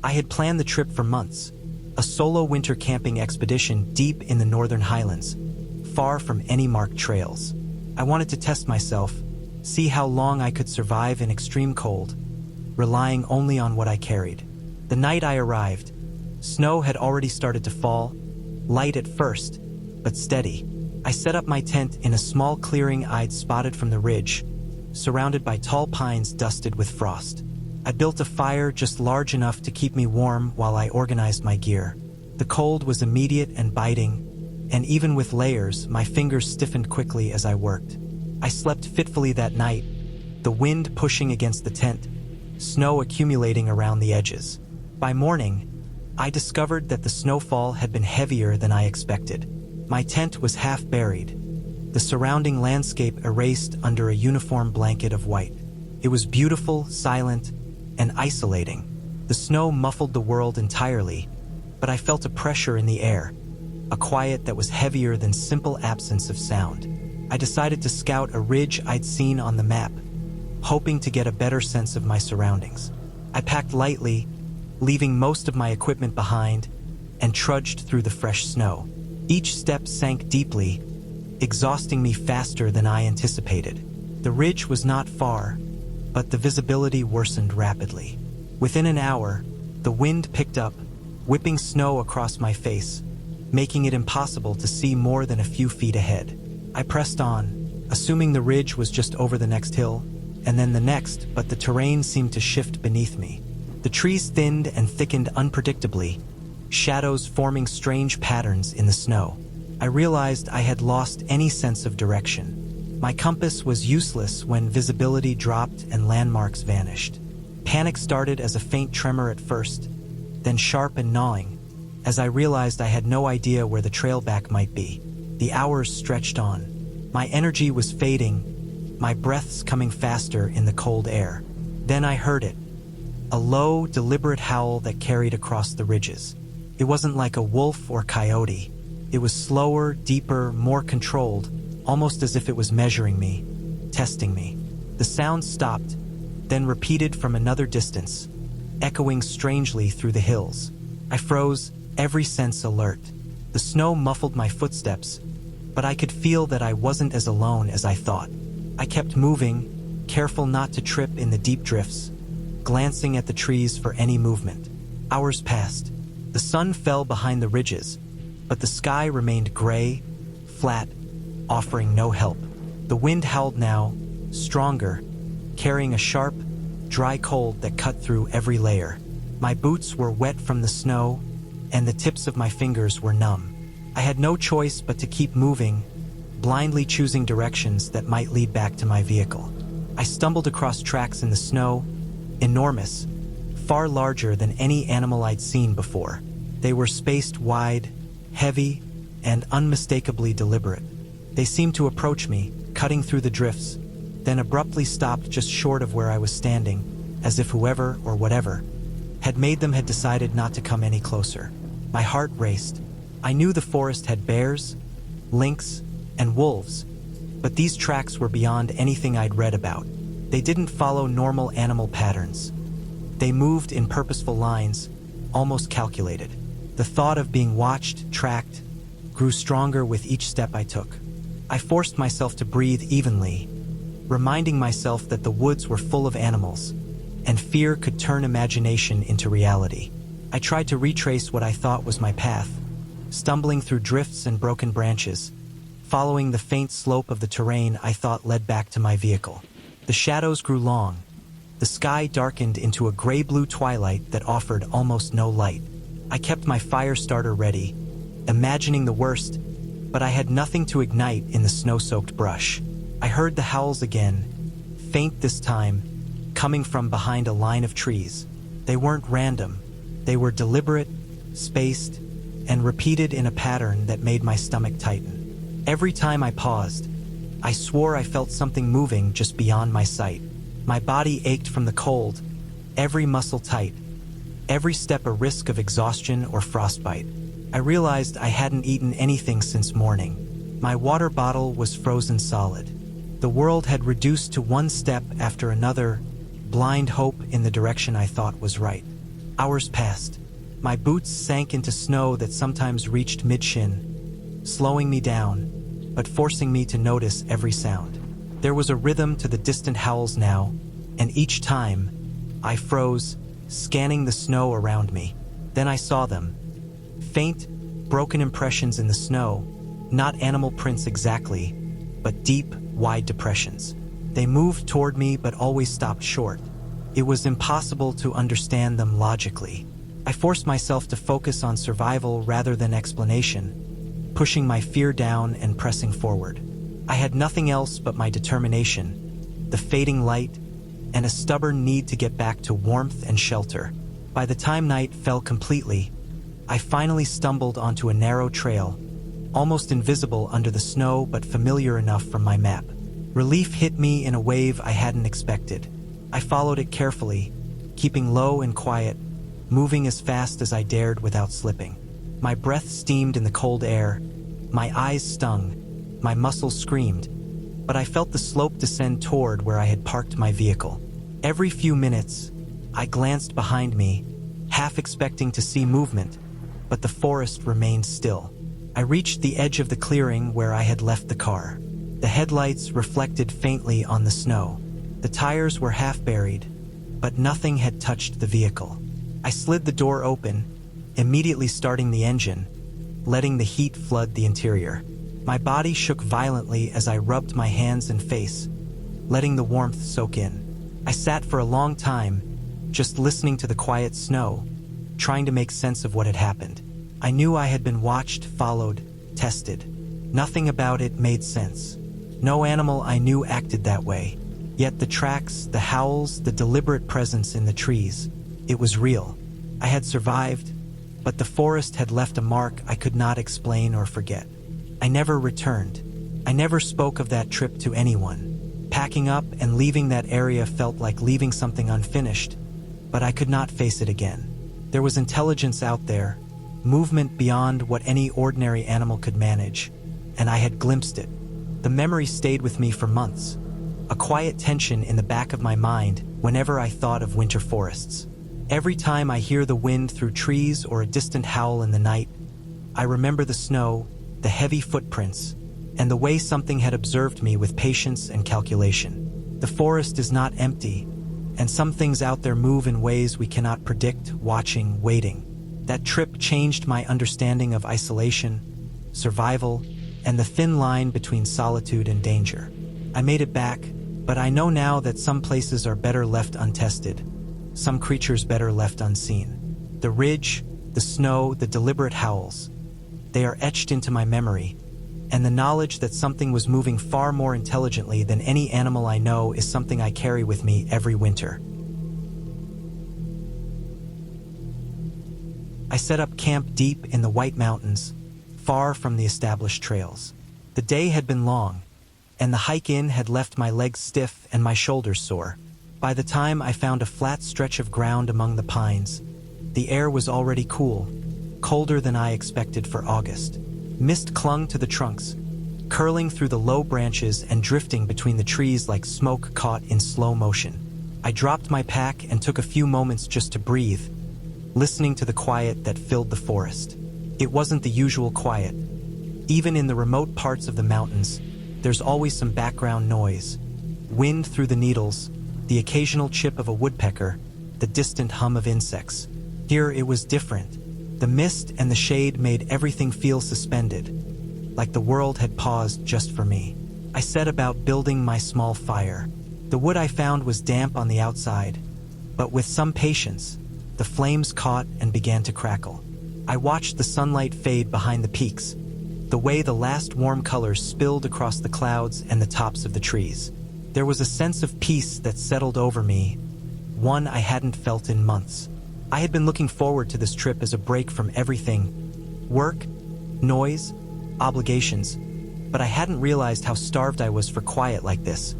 I had planned the trip for months, a solo winter camping expedition deep in the northern highlands, far from any marked trails. I wanted to test myself, see how long I could survive in extreme cold, relying only on what I carried. The night I arrived, snow had already started to fall, light at first, but steady. I set up my tent in a small clearing I'd spotted from the ridge, surrounded by tall pines dusted with frost. I built a fire just large enough to keep me warm while I organized my gear. The cold was immediate and biting, and even with layers, my fingers stiffened quickly as I worked. I slept fitfully that night, the wind pushing against the tent, snow accumulating around the edges. By morning, I discovered that the snowfall had been heavier than I expected. My tent was half buried, the surrounding landscape erased under a uniform blanket of white. It was beautiful, silent, and isolating. The snow muffled the world entirely, but I felt a pressure in the air, a quiet that was heavier than simple absence of sound. I decided to scout a ridge I'd seen on the map, hoping to get a better sense of my surroundings. I packed lightly, leaving most of my equipment behind, and trudged through the fresh snow. Each step sank deeply, exhausting me faster than I anticipated. The ridge was not far, but the visibility worsened rapidly. Within an hour, the wind picked up, whipping snow across my face, making it impossible to see more than a few feet ahead. I pressed on, assuming the ridge was just over the next hill, and then the next, but the terrain seemed to shift beneath me. The trees thinned and thickened unpredictably, shadows forming strange patterns in the snow. I realized I had lost any sense of direction. My compass was useless when visibility dropped and landmarks vanished. Panic started as a faint tremor at first, then sharp and gnawing, as I realized I had no idea where the trail back might be. The hours stretched on. My energy was fading, my breaths coming faster in the cold air. Then I heard it, a low, deliberate howl that carried across the ridges. It wasn't like a wolf or coyote. It was slower, deeper, more controlled, almost as if it was measuring me, testing me. The sound stopped, then repeated from another distance, echoing strangely through the hills. I froze, every sense alert. The snow muffled my footsteps, but I could feel that I wasn't as alone as I thought. I kept moving, careful not to trip in the deep drifts, glancing at the trees for any movement. Hours passed. The sun fell behind the ridges, but the sky remained gray, flat, offering no help. The wind howled now, stronger, carrying a sharp, dry cold that cut through every layer. My boots were wet from the snow, and the tips of my fingers were numb. I had no choice but to keep moving, blindly choosing directions that might lead back to my vehicle. I stumbled across tracks in the snow, enormous, far larger than any animal I'd seen before. They were spaced wide, heavy, and unmistakably deliberate. They seemed to approach me, cutting through the drifts, then abruptly stopped just short of where I was standing, as if whoever or whatever had decided not to come any closer. My heart raced. I knew the forest had bears, lynx, and wolves, but these tracks were beyond anything I'd read about. They didn't follow normal animal patterns. They moved in purposeful lines, almost calculated. The thought of being watched, tracked, grew stronger with each step I took. I forced myself to breathe evenly, reminding myself that the woods were full of animals, and fear could turn imagination into reality. I tried to retrace what I thought was my path, stumbling through drifts and broken branches, following the faint slope of the terrain I thought led back to my vehicle. The shadows grew long. The sky darkened into a gray-blue twilight that offered almost no light. I kept my fire starter ready, imagining the worst, but I had nothing to ignite in the snow-soaked brush. I heard the howls again, faint this time, coming from behind a line of trees. They weren't random. They were deliberate, spaced, and repeated in a pattern that made my stomach tighten. Every time I paused, I swore I felt something moving just beyond my sight. My body ached from the cold, every muscle tight, every step a risk of exhaustion or frostbite. I realized I hadn't eaten anything since morning. My water bottle was frozen solid. The world had reduced to one step after another, blind hope in the direction I thought was right. Hours passed. My boots sank into snow that sometimes reached mid-shin, slowing me down, but forcing me to notice every sound. There was a rhythm to the distant howls now, and each time, I froze, scanning the snow around me. Then I saw them. Faint, broken impressions in the snow, not animal prints exactly, but deep, wide depressions. They moved toward me but always stopped short. It was impossible to understand them logically. I forced myself to focus on survival rather than explanation, pushing my fear down and pressing forward. I had nothing else but my determination, the fading light, and a stubborn need to get back to warmth and shelter. By the time night fell completely, I finally stumbled onto a narrow trail, almost invisible under the snow but familiar enough from my map. Relief hit me in a wave I hadn't expected. I followed it carefully, keeping low and quiet, moving as fast as I dared without slipping. My breath steamed in the cold air, my eyes stung, my muscles screamed, but I felt the slope descend toward where I had parked my vehicle. Every few minutes, I glanced behind me, half expecting to see movement, but the forest remained still. I reached the edge of the clearing where I had left the car. The headlights reflected faintly on the snow. The tires were half buried, but nothing had touched the vehicle. I slid the door open, immediately starting the engine, letting the heat flood the interior. My body shook violently as I rubbed my hands and face, letting the warmth soak in. I sat for a long time, just listening to the quiet snow, trying to make sense of what had happened. I knew I had been watched, followed, tested. Nothing about it made sense. No animal I knew acted that way. Yet the tracks, the howls, the deliberate presence in the trees, it was real. I had survived, but the forest had left a mark I could not explain or forget. I never returned. I never spoke of that trip to anyone. Packing up and leaving that area felt like leaving something unfinished, but I could not face it again. There was intelligence out there, movement beyond what any ordinary animal could manage, and I had glimpsed it. The memory stayed with me for months, a quiet tension in the back of my mind whenever I thought of winter forests. Every time I hear the wind through trees or a distant howl in the night, I remember the snow, the heavy footprints, and the way something had observed me with patience and calculation. The forest is not empty, and some things out there move in ways we cannot predict, watching, waiting. That trip changed my understanding of isolation, survival, and the thin line between solitude and danger. I made it back, but I know now that some places are better left untested, some creatures better left unseen. The ridge, the snow, the deliberate howls, they are etched into my memory, and the knowledge that something was moving far more intelligently than any animal I know is something I carry with me every winter. I set up camp deep in the White Mountains, far from the established trails. The day had been long, and the hike in had left my legs stiff and my shoulders sore. By the time I found a flat stretch of ground among the pines, the air was already cool, colder than I expected for August. Mist clung to the trunks, curling through the low branches and drifting between the trees like smoke caught in slow motion. I dropped my pack and took a few moments just to breathe, listening to the quiet that filled the forest. It wasn't the usual quiet. Even in the remote parts of the mountains, there's always some background noise. Wind through the needles, the occasional chip of a woodpecker, the distant hum of insects. Here it was different. The mist and the shade made everything feel suspended, like the world had paused just for me. I set about building my small fire. The wood I found was damp on the outside, but with some patience, the flames caught and began to crackle. I watched the sunlight fade behind the peaks, the way the last warm colors spilled across the clouds and the tops of the trees. There was a sense of peace that settled over me, one I hadn't felt in months. I had been looking forward to this trip as a break from everything: work, noise, obligations, but I hadn't realized how starved I was for quiet like this,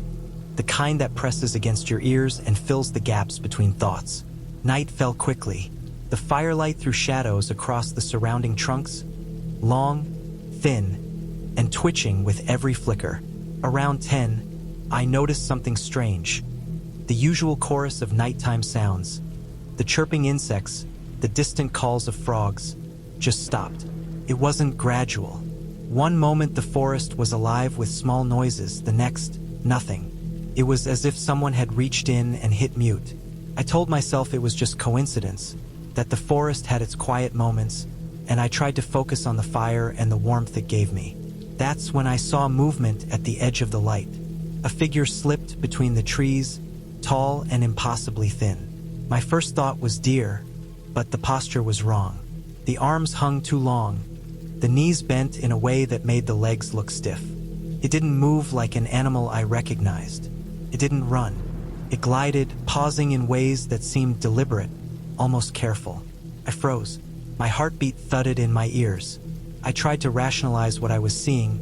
the kind that presses against your ears and fills the gaps between thoughts. Night fell quickly. The firelight threw shadows across the surrounding trunks, long, thin, and twitching with every flicker. Around 10, I noticed something strange. The usual chorus of nighttime sounds, The chirping insects, the distant calls of frogs, just stopped. It wasn't gradual. One moment the forest was alive with small noises, the next, nothing. It was as if someone had reached in and hit mute. I told myself it was just coincidence, that the forest had its quiet moments, and I tried to focus on the fire and the warmth it gave me. That's when I saw movement at the edge of the light. A figure slipped between the trees, tall and impossibly thin. My first thought was deer, but the posture was wrong. The arms hung too long, the knees bent in a way that made the legs look stiff. It didn't move like an animal I recognized. It didn't run. It glided, pausing in ways that seemed deliberate, almost careful. I froze. My heartbeat thudded in my ears. I tried to rationalize what I was seeing,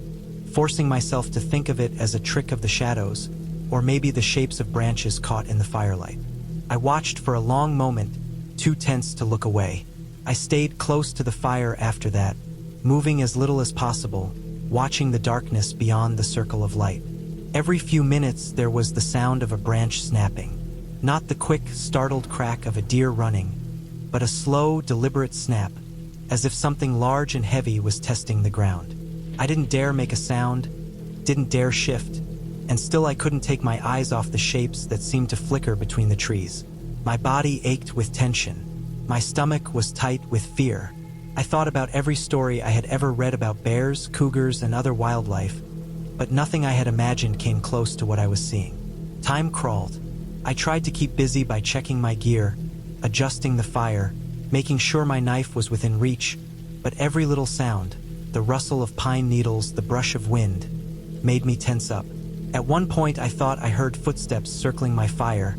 forcing myself to think of it as a trick of the shadows, or maybe the shapes of branches caught in the firelight. I watched for a long moment, too tense to look away. I stayed close to the fire after that, moving as little as possible, watching the darkness beyond the circle of light. Every few minutes there was the sound of a branch snapping. Not the quick, startled crack of a deer running, but a slow, deliberate snap, as if something large and heavy was testing the ground. I didn't dare make a sound, didn't dare shift, and still I couldn't take my eyes off the shapes that seemed to flicker between the trees. My body ached with tension. My stomach was tight with fear. I thought about every story I had ever read about bears, cougars, and other wildlife, but nothing I had imagined came close to what I was seeing. Time crawled. I tried to keep busy by checking my gear, adjusting the fire, making sure my knife was within reach, but every little sound, the rustle of pine needles, the brush of wind, made me tense up. At one point I thought I heard footsteps circling my fire,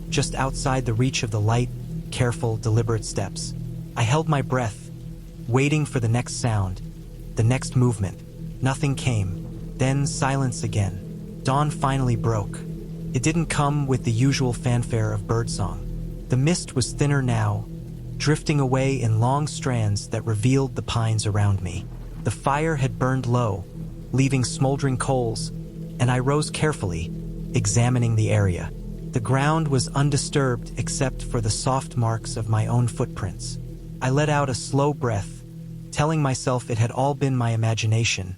just outside the reach of the light, careful, deliberate steps. I held my breath, waiting for the next sound, the next movement. Nothing came. Then silence again. Dawn finally broke. It didn't come with the usual fanfare of birdsong. The mist was thinner now, drifting away in long strands that revealed the pines around me. The fire had burned low, leaving smoldering coals, and I rose carefully, examining the area. The ground was undisturbed except for the soft marks of my own footprints. I let out a slow breath, telling myself it had all been my imagination,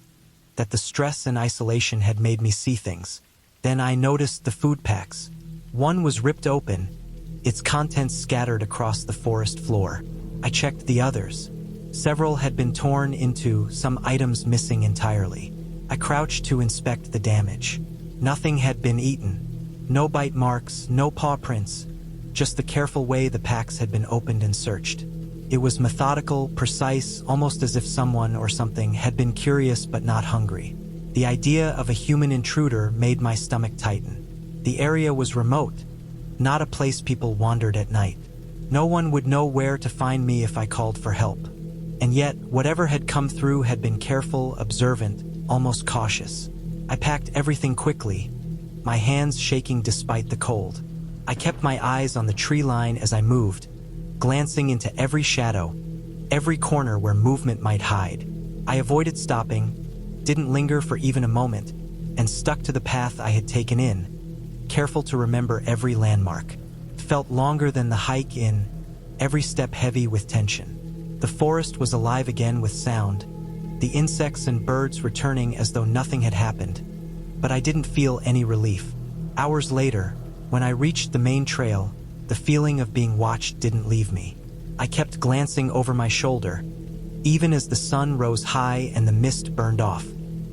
that the stress and isolation had made me see things. Then I noticed the food packs. One was ripped open, its contents scattered across the forest floor. I checked the others. Several had been torn into, some items missing entirely. I crouched to inspect the damage. Nothing had been eaten. No bite marks, no paw prints, just the careful way the packs had been opened and searched. It was methodical, precise, almost as if someone or something had been curious but not hungry. The idea of a human intruder made my stomach tighten. The area was remote, not a place people wandered at night. No one would know where to find me if I called for help. And yet, whatever had come through had been careful, observant, almost cautious. I packed everything quickly, my hands shaking despite the cold. I kept my eyes on the tree line as I moved, glancing into every shadow, every corner where movement might hide. I avoided stopping, didn't linger for even a moment, and stuck to the path I had taken in, careful to remember every landmark. It felt longer than the hike in, every step heavy with tension. The forest was alive again with sound, the insects and birds returning as though nothing had happened. But I didn't feel any relief. Hours later, when I reached the main trail, the feeling of being watched didn't leave me. I kept glancing over my shoulder, even as the sun rose high and the mist burned off.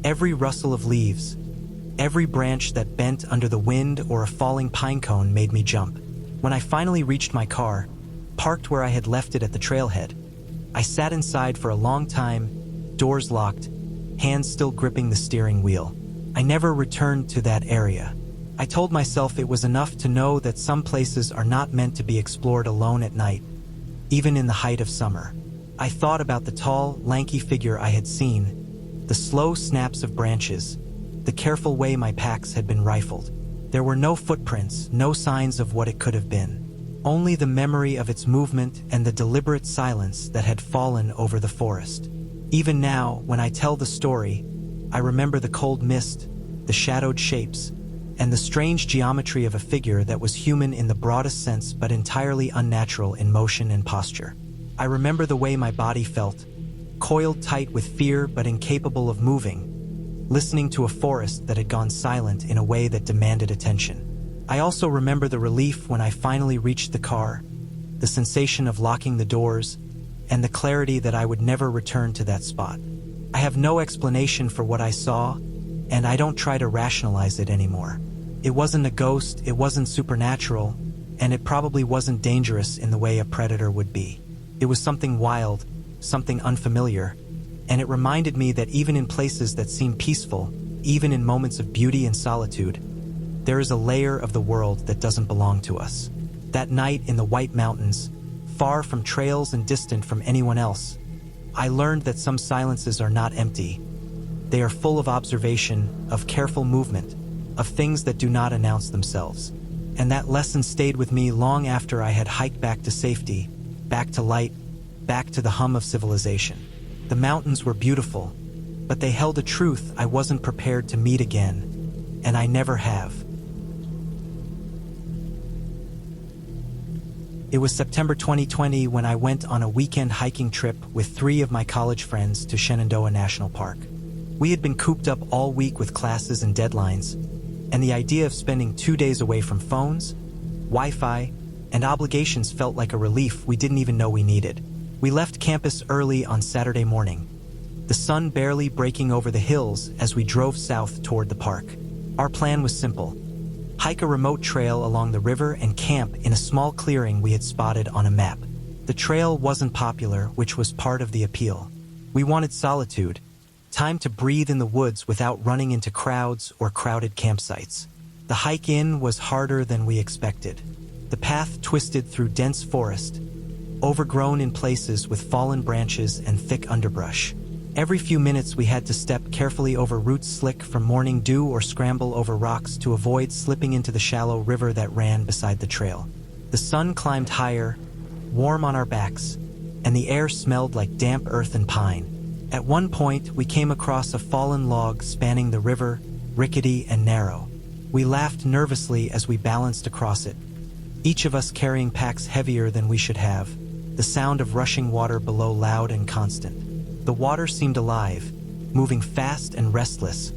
Every rustle of leaves, every branch that bent under the wind or a falling pine cone made me jump. When I finally reached my car, parked where I had left it at the trailhead, I sat inside for a long time, doors locked, hands still gripping the steering wheel. I never returned to that area. I told myself it was enough to know that some places are not meant to be explored alone at night, even in the height of summer. I thought about the tall, lanky figure I had seen, the slow snaps of branches, the careful way my packs had been rifled. There were no footprints, no signs of what it could have been, only the memory of its movement and the deliberate silence that had fallen over the forest. Even now, when I tell the story, I remember the cold mist, the shadowed shapes, and the strange geometry of a figure that was human in the broadest sense but entirely unnatural in motion and posture. I remember the way my body felt, coiled tight with fear but incapable of moving, listening to a forest that had gone silent in a way that demanded attention. I also remember the relief when I finally reached the car, the sensation of locking the doors, and the clarity that I would never return to that spot. I have no explanation for what I saw, and I don't try to rationalize it anymore. It wasn't a ghost, it wasn't supernatural, and it probably wasn't dangerous in the way a predator would be. It was something wild, something unfamiliar, and it reminded me that even in places that seem peaceful, even in moments of beauty and solitude, there is a layer of the world that doesn't belong to us. That night in the White Mountains, far from trails and distant from anyone else, I learned that some silences are not empty. They are full of observation, of careful movement, of things that do not announce themselves. And that lesson stayed with me long after I had hiked back to safety, back to light, back to the hum of civilization. The mountains were beautiful, but they held a truth I wasn't prepared to meet again, and I never have. It was September 2020 when I went on a weekend hiking trip with 3 of my college friends to Shenandoah National Park. We had been cooped up all week with classes and deadlines, and the idea of spending 2 days away from phones, Wi-Fi, and obligations felt like a relief we didn't even know we needed. We left campus early on Saturday morning, the sun barely breaking over the hills as we drove south toward the park. Our plan was simple: hike a remote trail along the river and camp in a small clearing we had spotted on a map. The trail wasn't popular, which was part of the appeal. We wanted solitude, time to breathe in the woods without running into crowds or crowded campsites. The hike in was harder than we expected. The path twisted through dense forest, overgrown in places with fallen branches and thick underbrush. Every few minutes we had to step carefully over roots slick from morning dew or scramble over rocks to avoid slipping into the shallow river that ran beside the trail. The sun climbed higher, warm on our backs, and the air smelled like damp earth and pine. At one point, we came across a fallen log spanning the river, rickety and narrow. We laughed nervously as we balanced across it, each of us carrying packs heavier than we should have, the sound of rushing water below loud and constant. The water seemed alive, moving fast and restless,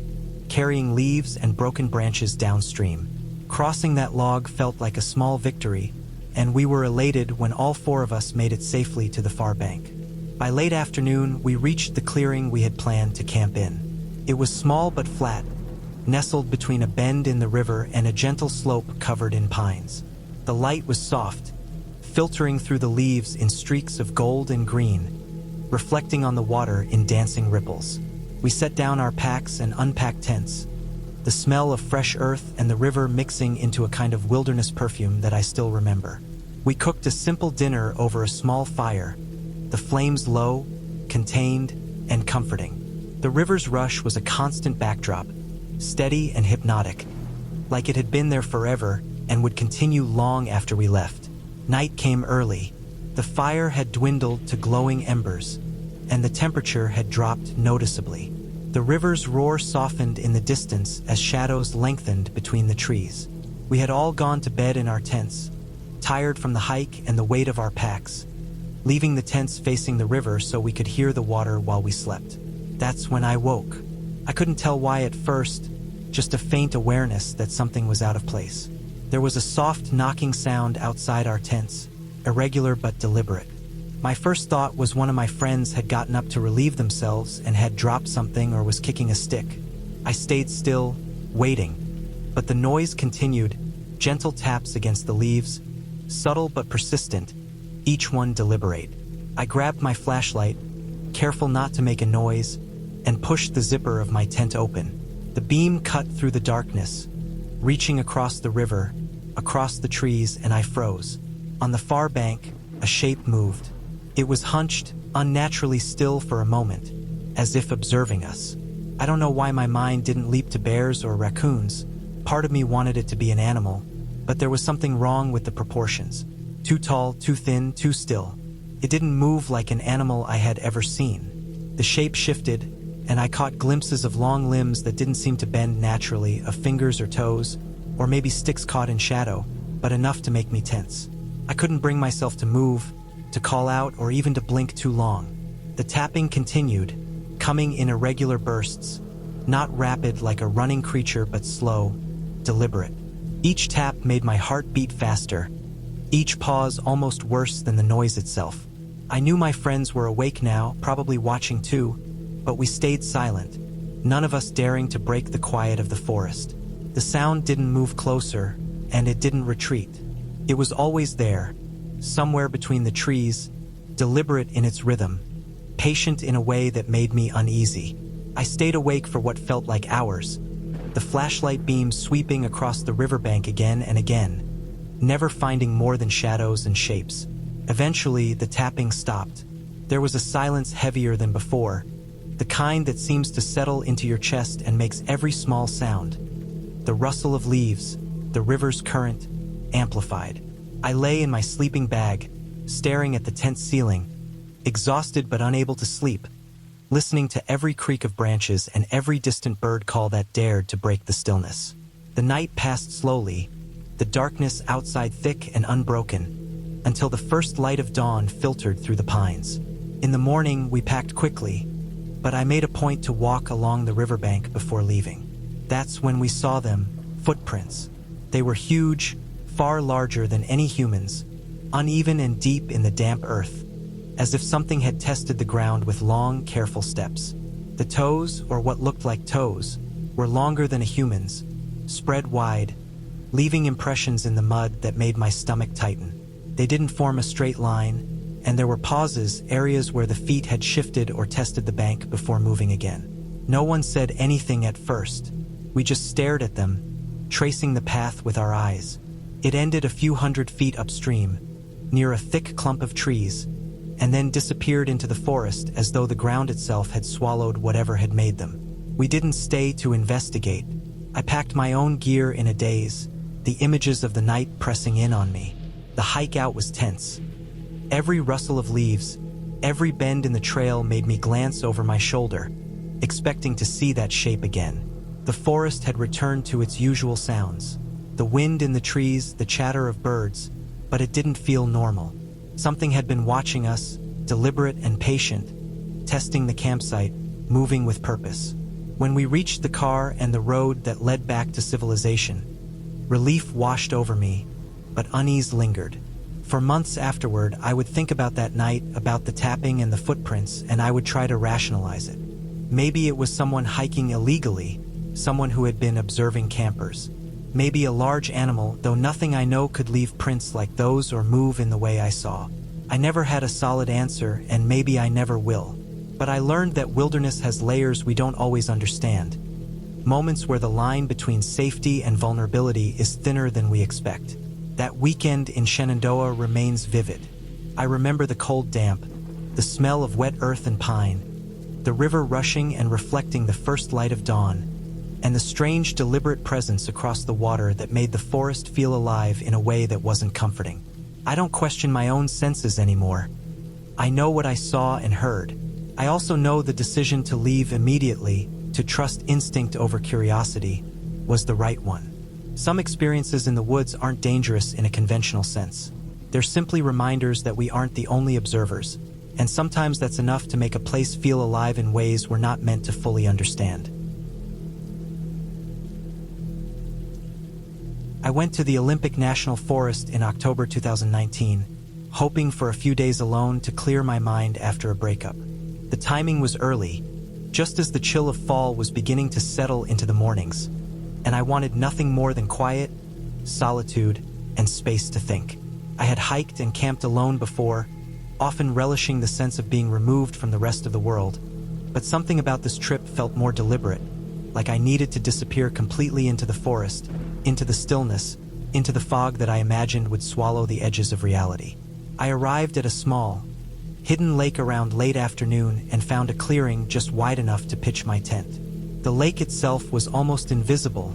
carrying leaves and broken branches downstream. Crossing that log felt like a small victory, and we were elated when all 4 of us made it safely to the far bank. By late afternoon, we reached the clearing we had planned to camp in. It was small but flat, nestled between a bend in the river and a gentle slope covered in pines. The light was soft, filtering through the leaves in streaks of gold and green, reflecting on the water in dancing ripples. We set down our packs and unpacked tents, the smell of fresh earth and the river mixing into a kind of wilderness perfume that I still remember. We cooked a simple dinner over a small fire, the flames low, contained, and comforting. The river's rush was a constant backdrop, steady and hypnotic, like it had been there forever and would continue long after we left. Night came early. The fire had dwindled to glowing embers, and the temperature had dropped noticeably. The river's roar softened in the distance as shadows lengthened between the trees. We had all gone to bed in our tents, tired from the hike and the weight of our packs, leaving the tents facing the river so we could hear the water while we slept. That's when I woke. I couldn't tell why at first, just a faint awareness that something was out of place. There was a soft knocking sound outside our tents, irregular but deliberate. My first thought was one of my friends had gotten up to relieve themselves and had dropped something or was kicking a stick. I stayed still, waiting, but the noise continued, gentle taps against the leaves, subtle but persistent, each one deliberate. I grabbed my flashlight, careful not to make a noise, and pushed the zipper of my tent open. The beam cut through the darkness, reaching across the river, across the trees, and I froze. On the far bank, a shape moved. It was hunched, unnaturally still for a moment, as if observing us. I don't know why my mind didn't leap to bears or raccoons. Part of me wanted it to be an animal, but there was something wrong with the proportions. Too tall, too thin, too still. It didn't move like an animal I had ever seen. The shape shifted, and I caught glimpses of long limbs that didn't seem to bend naturally, of fingers or toes, or maybe sticks caught in shadow, but enough to make me tense. I couldn't bring myself to move, to call out, or even to blink too long. The tapping continued, coming in irregular bursts, not rapid like a running creature but slow, deliberate. Each tap made my heart beat faster, each pause almost worse than the noise itself. I knew my friends were awake now, probably watching too, but we stayed silent, none of us daring to break the quiet of the forest. The sound didn't move closer, and it didn't retreat. It was always there, somewhere between the trees, deliberate in its rhythm, patient in a way that made me uneasy. I stayed awake for what felt like hours, the flashlight beams sweeping across the riverbank again and again, never finding more than shadows and shapes. Eventually, the tapping stopped. There was a silence heavier than before, the kind that seems to settle into your chest and makes every small sound. The rustle of leaves, the river's current, amplified. I lay in my sleeping bag, staring at the tent ceiling, exhausted but unable to sleep, listening to every creak of branches and every distant bird call that dared to break the stillness. The night passed slowly, the darkness outside thick and unbroken, until the first light of dawn filtered through the pines. In the morning, we packed quickly, but I made a point to walk along the riverbank before leaving. That's when we saw them, footprints. They were huge, far larger than any humans, uneven and deep in the damp earth, as if something had tested the ground with long, careful steps. The toes, or what looked like toes, were longer than a human's, spread wide, leaving impressions in the mud that made my stomach tighten. They didn't form a straight line, and there were pauses, areas where the feet had shifted or tested the bank before moving again. No one said anything at first. We just stared at them, tracing the path with our eyes. It ended a few hundred feet upstream, near a thick clump of trees, and then disappeared into the forest as though the ground itself had swallowed whatever had made them. We didn't stay to investigate. I packed my own gear in a daze, the images of the night pressing in on me. The hike out was tense. Every rustle of leaves, every bend in the trail made me glance over my shoulder, expecting to see that shape again. The forest had returned to its usual sounds, the wind in the trees, the chatter of birds, but it didn't feel normal. Something had been watching us, deliberate and patient, testing the campsite, moving with purpose. When we reached the car and the road that led back to civilization, relief washed over me, but unease lingered. For months afterward, I would think about that night, about the tapping and the footprints, and I would try to rationalize it. Maybe it was someone hiking illegally, someone who had been observing campers. Maybe a large animal, though nothing I know could leave prints like those or move in the way I saw. I never had a solid answer, and maybe I never will. But I learned that wilderness has layers we don't always understand. Moments where the line between safety and vulnerability is thinner than we expect. That weekend in Shenandoah remains vivid. I remember the cold damp, the smell of wet earth and pine, the river rushing and reflecting the first light of dawn, and the strange, deliberate presence across the water that made the forest feel alive in a way that wasn't comforting. I don't question my own senses anymore. I know what I saw and heard. I also know the decision to leave immediately, to trust instinct over curiosity, was the right one. Some experiences in the woods aren't dangerous in a conventional sense. They're simply reminders that we aren't the only observers, and sometimes that's enough to make a place feel alive in ways we're not meant to fully understand. I went to the Olympic National Forest in October 2019, hoping for a few days alone to clear my mind after a breakup. The timing was early, just as the chill of fall was beginning to settle into the mornings, and I wanted nothing more than quiet, solitude, and space to think. I had hiked and camped alone before, often relishing the sense of being removed from the rest of the world, but something about this trip felt more deliberate, like I needed to disappear completely into the forest, into the stillness, into the fog that I imagined would swallow the edges of reality. I arrived at a small, hidden lake around late afternoon and found a clearing just wide enough to pitch my tent. The lake itself was almost invisible,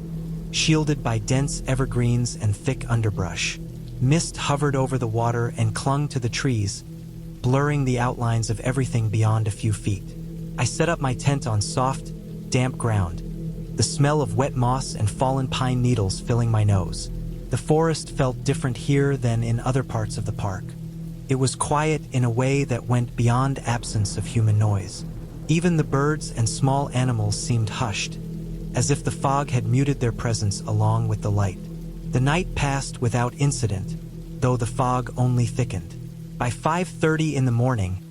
shielded by dense evergreens and thick underbrush. Mist hovered over the water and clung to the trees, blurring the outlines of everything beyond a few feet. I set up my tent on soft, damp ground, the smell of wet moss and fallen pine needles filling my nose. The forest felt different here than in other parts of the park. It was quiet in a way that went beyond absence of human noise. Even the birds and small animals seemed hushed, as if the fog had muted their presence along with the light. The night passed without incident, though the fog only thickened. By 5:30 in the morning,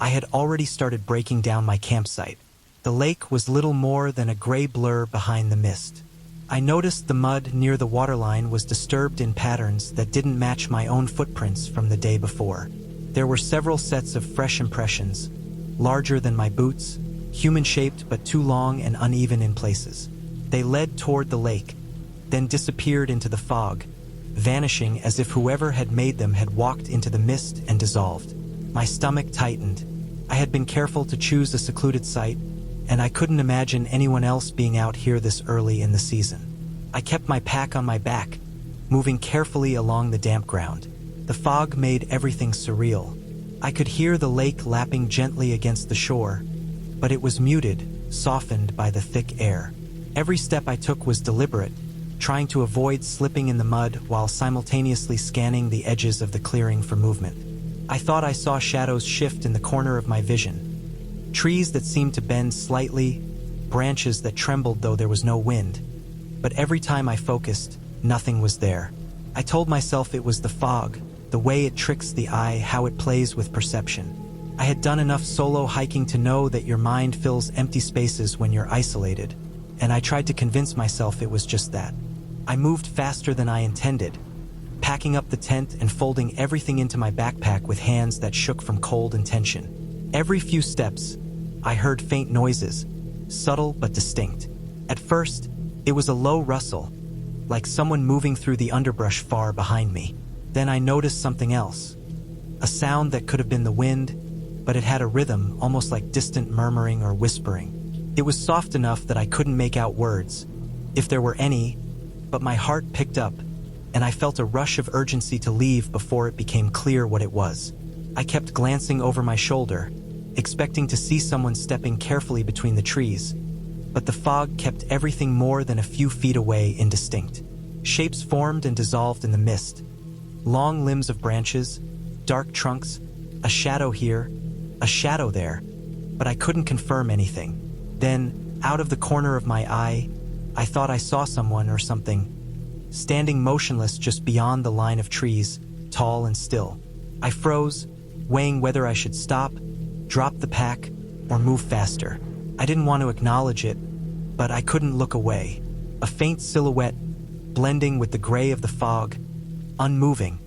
I had already started breaking down my campsite. The lake was little more than a gray blur behind the mist. I noticed the mud near the waterline was disturbed in patterns that didn't match my own footprints from the day before. There were several sets of fresh impressions, larger than my boots, human-shaped but too long and uneven in places. They led toward the lake, then disappeared into the fog, vanishing as if whoever had made them had walked into the mist and dissolved. My stomach tightened. I had been careful to choose a secluded site, and I couldn't imagine anyone else being out here this early in the season. I kept my pack on my back, moving carefully along the damp ground. The fog made everything surreal. I could hear the lake lapping gently against the shore, but it was muted, softened by the thick air. Every step I took was deliberate, trying to avoid slipping in the mud while simultaneously scanning the edges of the clearing for movement. I thought I saw shadows shift in the corner of my vision. Trees that seemed to bend slightly, branches that trembled though there was no wind. But every time I focused, nothing was there. I told myself it was the fog, the way it tricks the eye, how it plays with perception. I had done enough solo hiking to know that your mind fills empty spaces when you're isolated, and I tried to convince myself it was just that. I moved faster than I intended, packing up the tent and folding everything into my backpack with hands that shook from cold and tension. Every few steps, I heard faint noises, subtle but distinct. At first, it was a low rustle, like someone moving through the underbrush far behind me. Then I noticed something else, a sound that could have been the wind, but it had a rhythm, almost like distant murmuring or whispering. It was soft enough that I couldn't make out words, if there were any, but my heart picked up, and I felt a rush of urgency to leave before it became clear what it was. I kept glancing over my shoulder, expecting to see someone stepping carefully between the trees, but the fog kept everything more than a few feet away indistinct. Shapes formed and dissolved in the mist. Long limbs of branches, dark trunks, a shadow here, a shadow there, but I couldn't confirm anything. Then, out of the corner of my eye, I thought I saw someone or something, standing motionless just beyond the line of trees, tall and still. I froze, weighing whether I should stop, drop the pack, or move faster. I didn't want to acknowledge it, but I couldn't look away. A faint silhouette, blending with the gray of the fog, unmoving,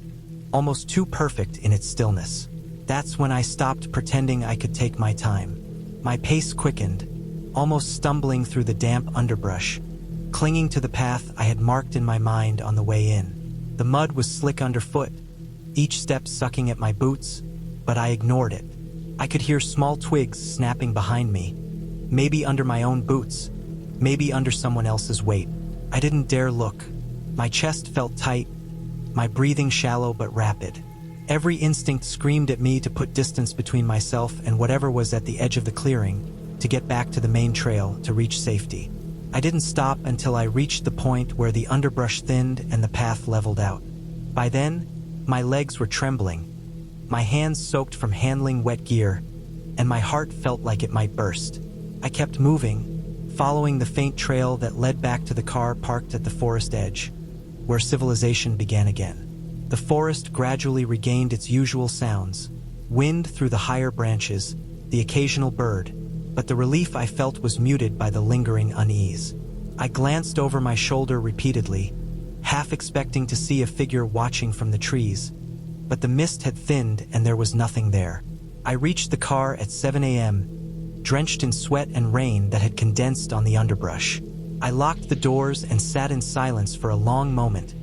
almost too perfect in its stillness. That's when I stopped pretending I could take my time. My pace quickened, almost stumbling through the damp underbrush, clinging to the path I had marked in my mind on the way in. The mud was slick underfoot, each step sucking at my boots, but I ignored it. I could hear small twigs snapping behind me, maybe under my own boots, maybe under someone else's weight. I didn't dare look. My chest felt tight, my breathing shallow but rapid. Every instinct screamed at me to put distance between myself and whatever was at the edge of the clearing, to get back to the main trail, to reach safety. I didn't stop until I reached the point where the underbrush thinned and the path leveled out. By then, my legs were trembling, my hands soaked from handling wet gear, and my heart felt like it might burst. I kept moving, following the faint trail that led back to the car parked at the forest edge, where civilization began again. The forest gradually regained its usual sounds, wind through the higher branches, the occasional bird, but the relief I felt was muted by the lingering unease. I glanced over my shoulder repeatedly, half expecting to see a figure watching from the trees, but the mist had thinned and there was nothing there. I reached the car at 7 a.m., drenched in sweat and rain that had condensed on the underbrush. I locked the doors and sat in silence for a long moment,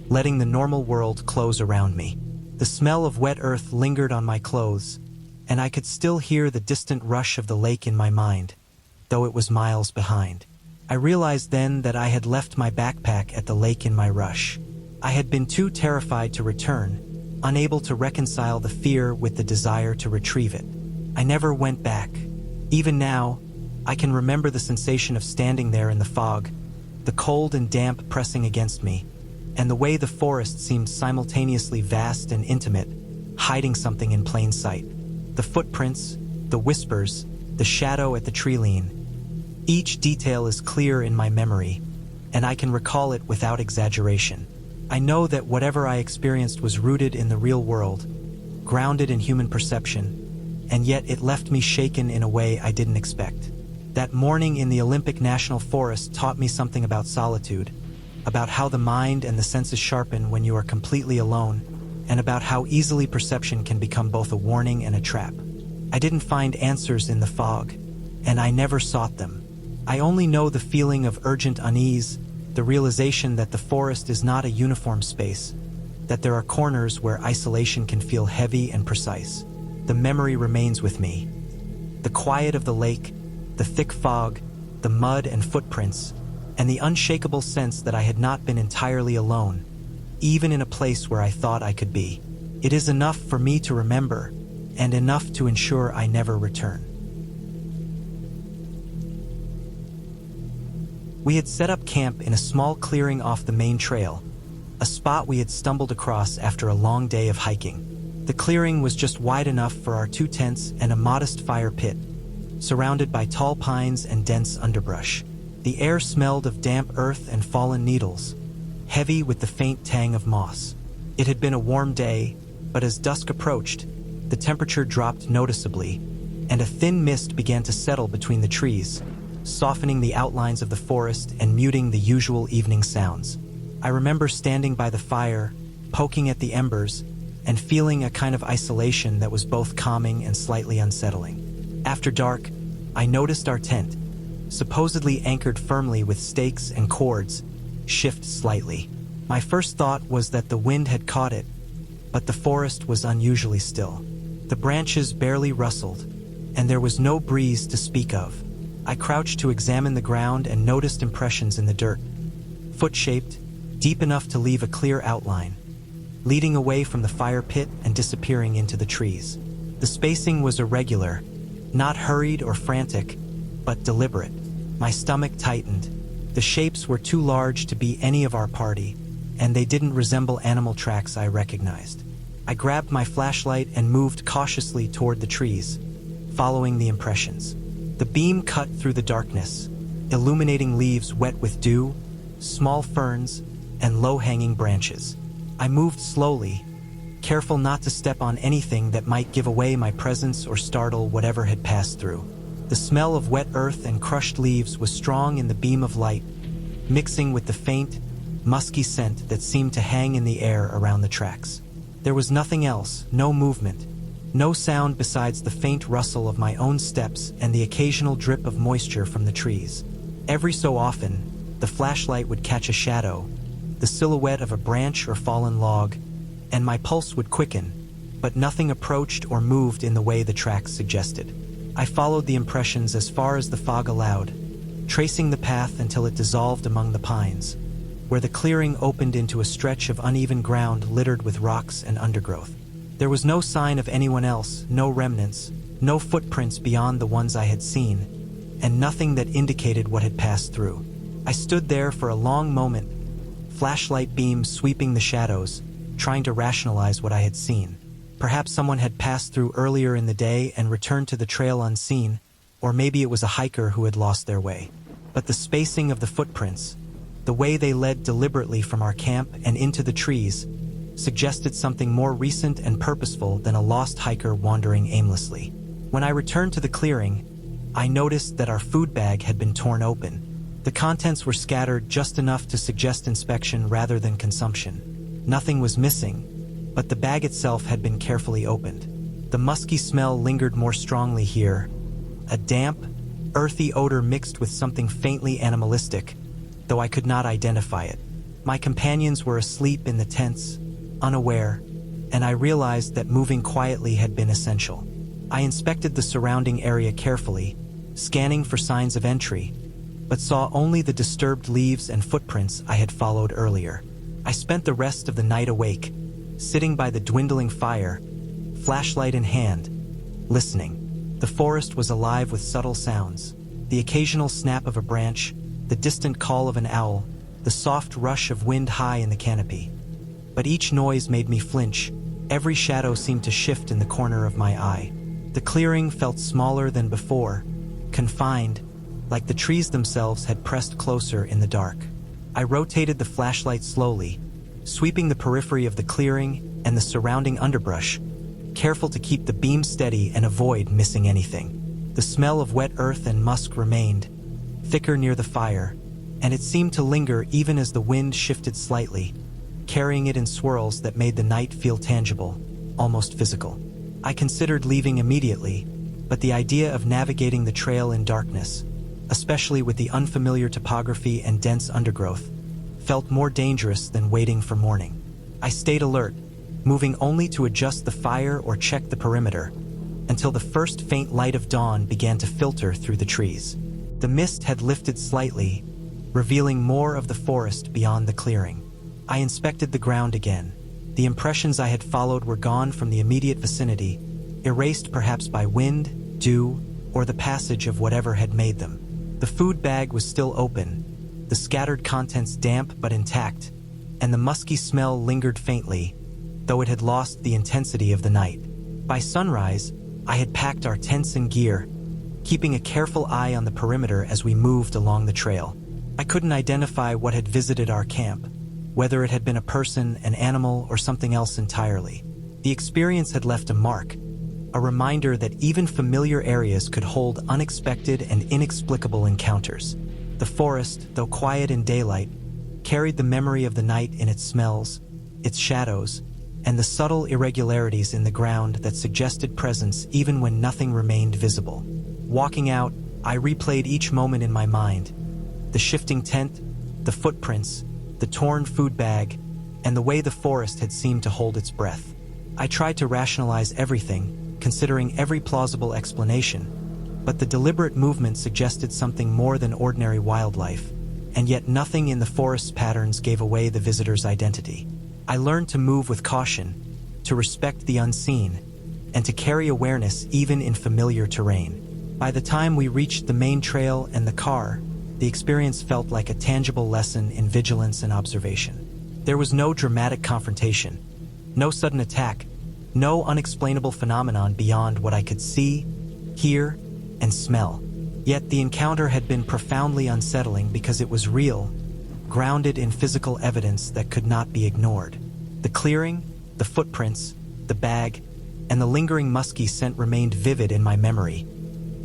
letting the normal world close around me. The smell of wet earth lingered on my clothes, and I could still hear the distant rush of the lake in my mind, though it was miles behind. I realized then that I had left my backpack at the lake in my rush. I had been too terrified to return, unable to reconcile the fear with the desire to retrieve it. I never went back. Even now, I can remember the sensation of standing there in the fog, the cold and damp pressing against me, and the way the forest seemed simultaneously vast and intimate, hiding something in plain sight. The footprints, the whispers, the shadow at the tree lean. Each detail is clear in my memory, and I can recall it without exaggeration. I know that whatever I experienced was rooted in the real world, grounded in human perception, and yet it left me shaken in a way I didn't expect. That morning in the Olympic National Forest taught me something about solitude, about how the mind and the senses sharpen when you are completely alone, and about how easily perception can become both a warning and a trap. I didn't find answers in the fog, and I never sought them. I only know the feeling of urgent unease, the realization that the forest is not a uniform space, that there are corners where isolation can feel heavy and precise. The memory remains with me. The quiet of the lake, the thick fog, the mud and footprints, and the unshakable sense that I had not been entirely alone, even in a place where I thought I could be. It is enough for me to remember, and enough to ensure I never return. We had set up camp in a small clearing off the main trail, a spot we had stumbled across after a long day of hiking. The clearing was just wide enough for our 2 tents and a modest fire pit, surrounded by tall pines and dense underbrush. The air smelled of damp earth and fallen needles, heavy with the faint tang of moss. It had been a warm day, but as dusk approached, the temperature dropped noticeably, and a thin mist began to settle between the trees, softening the outlines of the forest and muting the usual evening sounds. I remember standing by the fire, poking at the embers, and feeling a kind of isolation that was both calming and slightly unsettling. After dark, I noticed our tent, supposedly anchored firmly with stakes and cords, shift slightly. My first thought was that the wind had caught it, but the forest was unusually still. The branches barely rustled, and there was no breeze to speak of. I crouched to examine the ground and noticed impressions in the dirt, foot-shaped, deep enough to leave a clear outline, leading away from the fire pit and disappearing into the trees. The spacing was irregular, not hurried or frantic, but deliberate. My stomach tightened. The shapes were too large to be any of our party, and they didn't resemble animal tracks I recognized. I grabbed my flashlight and moved cautiously toward the trees, following the impressions. The beam cut through the darkness, illuminating leaves wet with dew, small ferns, and low-hanging branches. I moved slowly, careful not to step on anything that might give away my presence or startle whatever had passed through. The smell of wet earth and crushed leaves was strong in the beam of light, mixing with the faint, musky scent that seemed to hang in the air around the tracks. There was nothing else, no movement, no sound besides the faint rustle of my own steps and the occasional drip of moisture from the trees. Every so often, the flashlight would catch a shadow, the silhouette of a branch or fallen log, and my pulse would quicken, but nothing approached or moved in the way the tracks suggested. I followed the impressions as far as the fog allowed, tracing the path until it dissolved among the pines, where the clearing opened into a stretch of uneven ground littered with rocks and undergrowth. There was no sign of anyone else, no remnants, no footprints beyond the ones I had seen, and nothing that indicated what had passed through. I stood there for a long moment, flashlight beams sweeping the shadows, trying to rationalize what I had seen. Perhaps someone had passed through earlier in the day and returned to the trail unseen, or maybe it was a hiker who had lost their way. But the spacing of the footprints, the way they led deliberately from our camp and into the trees, suggested something more recent and purposeful than a lost hiker wandering aimlessly. When I returned to the clearing, I noticed that our food bag had been torn open. The contents were scattered just enough to suggest inspection rather than consumption. Nothing was missing, but the bag itself had been carefully opened. The musky smell lingered more strongly here, a damp, earthy odor mixed with something faintly animalistic, though I could not identify it. My companions were asleep in the tents, unaware, and I realized that moving quietly had been essential. I inspected the surrounding area carefully, scanning for signs of entry, but saw only the disturbed leaves and footprints I had followed earlier. I spent the rest of the night awake, sitting by the dwindling fire, flashlight in hand, listening. The forest was alive with subtle sounds, The occasional snap of a branch, the distant call of an owl, the soft rush of wind high in the canopy. But each noise made me flinch. Every shadow seemed to shift in the corner of my eye. The clearing felt smaller than before, confined, like the trees themselves had pressed closer in the dark. I rotated the flashlight slowly, sweeping the periphery of the clearing and the surrounding underbrush, careful to keep the beam steady and avoid missing anything. The smell of wet earth and musk remained, thicker near the fire, and it seemed to linger even as the wind shifted slightly, carrying it in swirls that made the night feel tangible, almost physical. I considered leaving immediately, but the idea of navigating the trail in darkness, especially with the unfamiliar topography and dense undergrowth, felt more dangerous than waiting for morning. I stayed alert, moving only to adjust the fire or check the perimeter, until the first faint light of dawn began to filter through the trees. The mist had lifted slightly, revealing more of the forest beyond the clearing. I inspected the ground again. The impressions I had followed were gone from the immediate vicinity, erased perhaps by wind, dew, or the passage of whatever had made them. The food bag was still open, the scattered contents damp but intact, and the musky smell lingered faintly, though it had lost the intensity of the night. By sunrise, I had packed our tents and gear, keeping a careful eye on the perimeter as we moved along the trail. I couldn't identify what had visited our camp, whether it had been a person, an animal, or something else entirely. The experience had left a mark, a reminder that even familiar areas could hold unexpected and inexplicable encounters. The forest, though quiet in daylight, carried the memory of the night in its smells, its shadows, and the subtle irregularities in the ground that suggested presence even when nothing remained visible. Walking out, I replayed each moment in my mind: the shifting tent, the footprints, the torn food bag, and the way the forest had seemed to hold its breath. I tried to rationalize everything, considering every plausible explanation, but the deliberate movement suggested something more than ordinary wildlife, and yet nothing in the forest's patterns gave away the visitor's identity. I learned to move with caution, to respect the unseen, and to carry awareness even in familiar terrain. By the time we reached the main trail and the car, the experience felt like a tangible lesson in vigilance and observation. There was no dramatic confrontation, no sudden attack, no unexplainable phenomenon beyond what I could see, hear, and smell. Yet the encounter had been profoundly unsettling because it was real, grounded in physical evidence that could not be ignored. The clearing, the footprints, the bag, and the lingering musky scent remained vivid in my memory,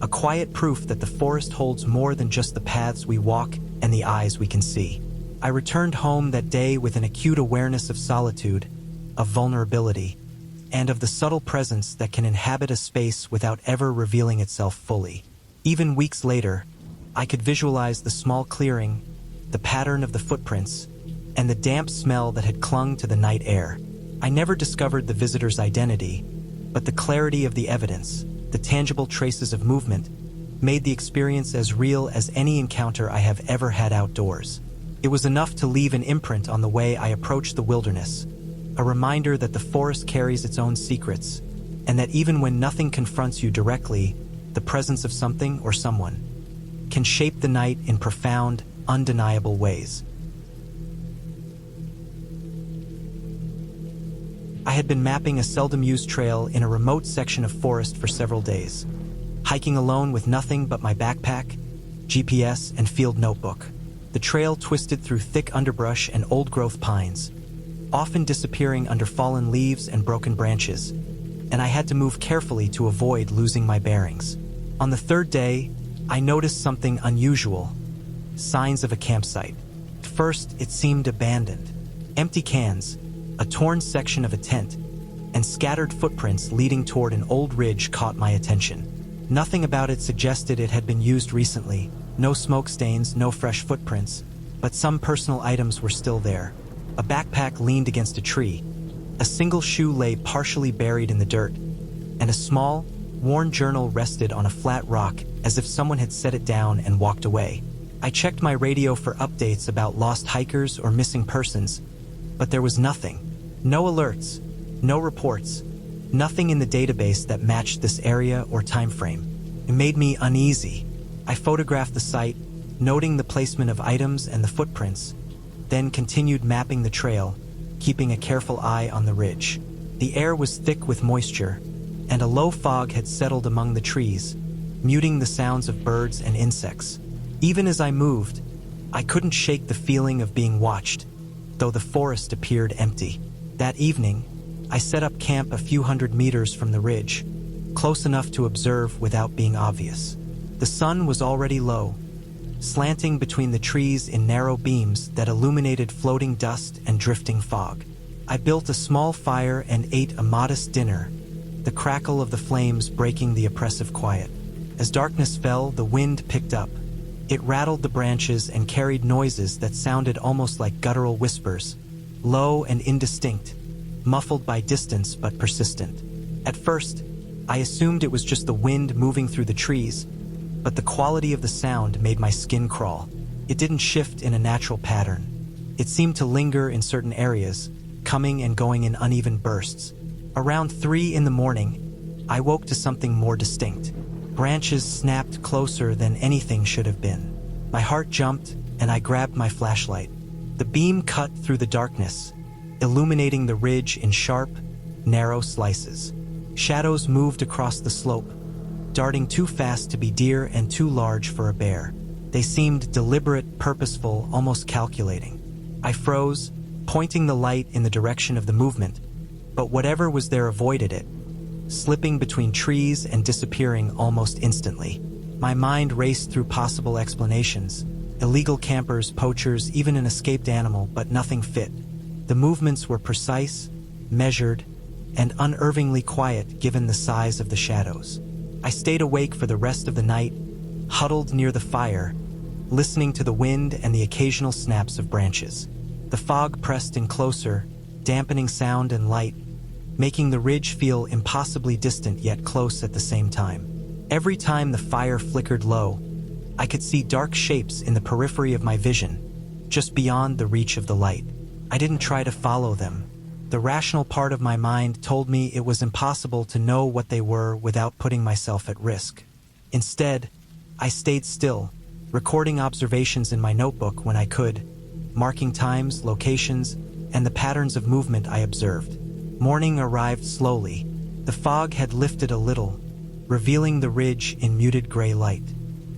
a quiet proof that the forest holds more than just the paths we walk and the eyes we can see. I returned home that day with an acute awareness of solitude, of vulnerability, and of the subtle presence that can inhabit a space without ever revealing itself fully. Even weeks later, I could visualize the small clearing, the pattern of the footprints, and the damp smell that had clung to the night air. I never discovered the visitor's identity, but the clarity of the evidence, the tangible traces of movement, made the experience as real as any encounter I have ever had outdoors. It was enough to leave an imprint on the way I approached the wilderness, a reminder that the forest carries its own secrets, and that even when nothing confronts you directly, the presence of something or someone can shape the night in profound, undeniable ways. I had been mapping a seldom-used trail in a remote section of forest for several days, hiking alone with nothing but my backpack, GPS, and field notebook. The trail twisted through thick underbrush and old-growth pines, often disappearing under fallen leaves and broken branches, and I had to move carefully to avoid losing my bearings. On the third day, I noticed something unusual: signs of a campsite. At first, it seemed abandoned. Empty cans, a torn section of a tent, and scattered footprints leading toward an old ridge caught my attention. Nothing about it suggested it had been used recently. No smoke stains, no fresh footprints, but some personal items were still there. A backpack leaned against a tree, a single shoe lay partially buried in the dirt, and a small, worn journal rested on a flat rock as if someone had set it down and walked away. I checked my radio for updates about lost hikers or missing persons, but there was nothing. No alerts, no reports, nothing in the database that matched this area or time frame. It made me uneasy. I photographed the site, noting the placement of items and the footprints, then continued mapping the trail, keeping a careful eye on the ridge. The air was thick with moisture, and a low fog had settled among the trees, muting the sounds of birds and insects. Even as I moved, I couldn't shake the feeling of being watched, though the forest appeared empty. That evening, I set up camp a few hundred meters from the ridge, close enough to observe without being obvious. The sun was already low, slanting between the trees in narrow beams that illuminated floating dust and drifting fog. I built a small fire and ate a modest dinner, the crackle of the flames breaking the oppressive quiet. As darkness fell, the wind picked up. It rattled the branches and carried noises that sounded almost like guttural whispers, low and indistinct, muffled by distance but persistent. At first, I assumed it was just the wind moving through the trees, but the quality of the sound made my skin crawl. It didn't shift in a natural pattern. It seemed to linger in certain areas, coming and going in uneven bursts. Around 3 in the morning, I woke to something more distinct. Branches snapped closer than anything should have been. My heart jumped, and I grabbed my flashlight. The beam cut through the darkness, illuminating the ridge in sharp, narrow slices. Shadows moved across the slope, darting too fast to be deer and too large for a bear. They seemed deliberate, purposeful, almost calculating. I froze, pointing the light in the direction of the movement, but whatever was there avoided it, slipping between trees and disappearing almost instantly. My mind raced through possible explanations: illegal campers, poachers, even an escaped animal, but nothing fit. The movements were precise, measured, and unnervingly quiet given the size of the shadows. I stayed awake for the rest of the night, huddled near the fire, listening to the wind and the occasional snaps of branches. The fog pressed in closer, dampening sound and light, making the ridge feel impossibly distant yet close at the same time. Every time the fire flickered low, I could see dark shapes in the periphery of my vision, just beyond the reach of the light. I didn't try to follow them. The rational part of my mind told me it was impossible to know what they were without putting myself at risk. Instead, I stayed still, recording observations in my notebook when I could, marking times, locations, and the patterns of movement I observed. Morning arrived slowly. The fog had lifted a little, revealing the ridge in muted gray light.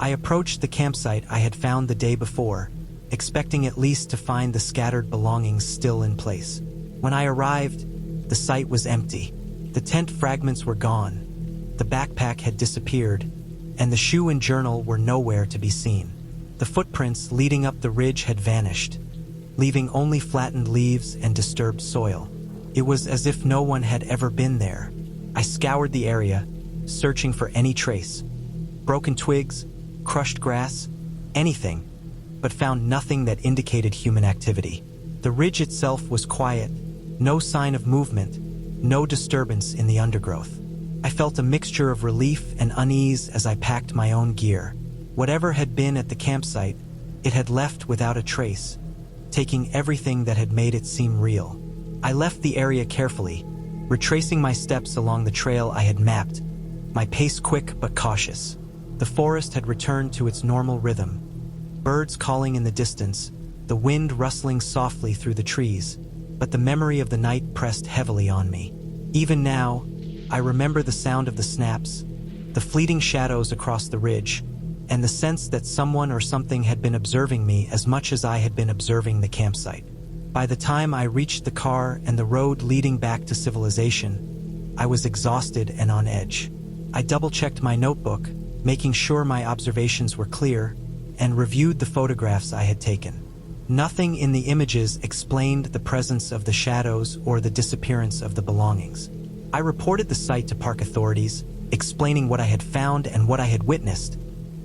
I approached the campsite I had found the day before, expecting at least to find the scattered belongings still in place. When I arrived, the site was empty. The tent fragments were gone, the backpack had disappeared, and the shoe and journal were nowhere to be seen. The footprints leading up the ridge had vanished, leaving only flattened leaves and disturbed soil. It was as if no one had ever been there. I scoured the area, searching for any trace. Broken twigs, crushed grass, anything, but found nothing that indicated human activity. The ridge itself was quiet, no sign of movement, no disturbance in the undergrowth. I felt a mixture of relief and unease as I packed my own gear. Whatever had been at the campsite, it had left without a trace, taking everything that had made it seem real. I left the area carefully, retracing my steps along the trail I had mapped, my pace quick but cautious. The forest had returned to its normal rhythm, birds calling in the distance, the wind rustling softly through the trees, but the memory of the night pressed heavily on me. Even now, I remember the sound of the snaps, the fleeting shadows across the ridge, and the sense that someone or something had been observing me as much as I had been observing the campsite. By the time I reached the car and the road leading back to civilization, I was exhausted and on edge. I double-checked my notebook, making sure my observations were clear, and reviewed the photographs I had taken. Nothing in the images explained the presence of the shadows or the disappearance of the belongings. I reported the site to park authorities, explaining what I had found and what I had witnessed,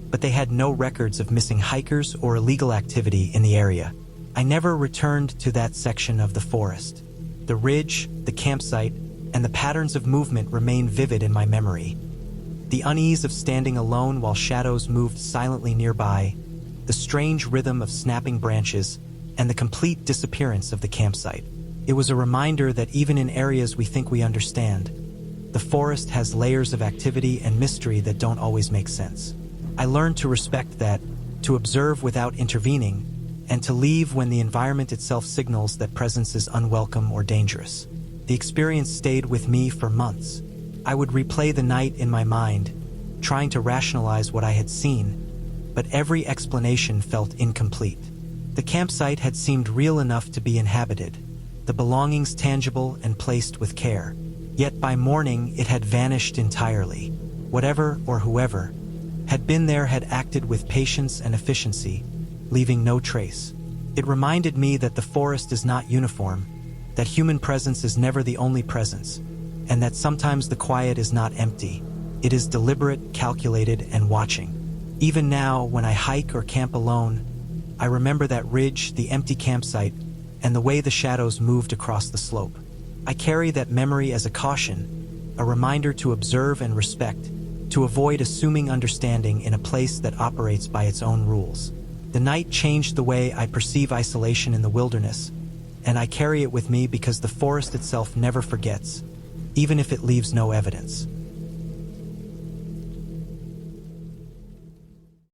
but they had no records of missing hikers or illegal activity in the area. I never returned to that section of the forest. The ridge, the campsite, and the patterns of movement remain vivid in my memory. The unease of standing alone while shadows moved silently nearby, the strange rhythm of snapping branches, and the complete disappearance of the campsite. It was a reminder that even in areas we think we understand, the forest has layers of activity and mystery that don't always make sense. I learned to respect that, to observe without intervening, and to leave when the environment itself signals that presence is unwelcome or dangerous. The experience stayed with me for months. I would replay the night in my mind, trying to rationalize what I had seen, but every explanation felt incomplete. The campsite had seemed real enough to be inhabited, the belongings tangible and placed with care. Yet by morning it had vanished entirely. Whatever or whoever had been there had acted with patience and efficiency, leaving no trace. It reminded me that the forest is not uniform, that human presence is never the only presence, and that sometimes the quiet is not empty. It is deliberate, calculated, and watching. Even now, when I hike or camp alone, I remember that ridge, the empty campsite, and the way the shadows moved across the slope. I carry that memory as a caution, a reminder to observe and respect, to avoid assuming understanding in a place that operates by its own rules. The night changed the way I perceive isolation in the wilderness, and I carry it with me because the forest itself never forgets, even if it leaves no evidence.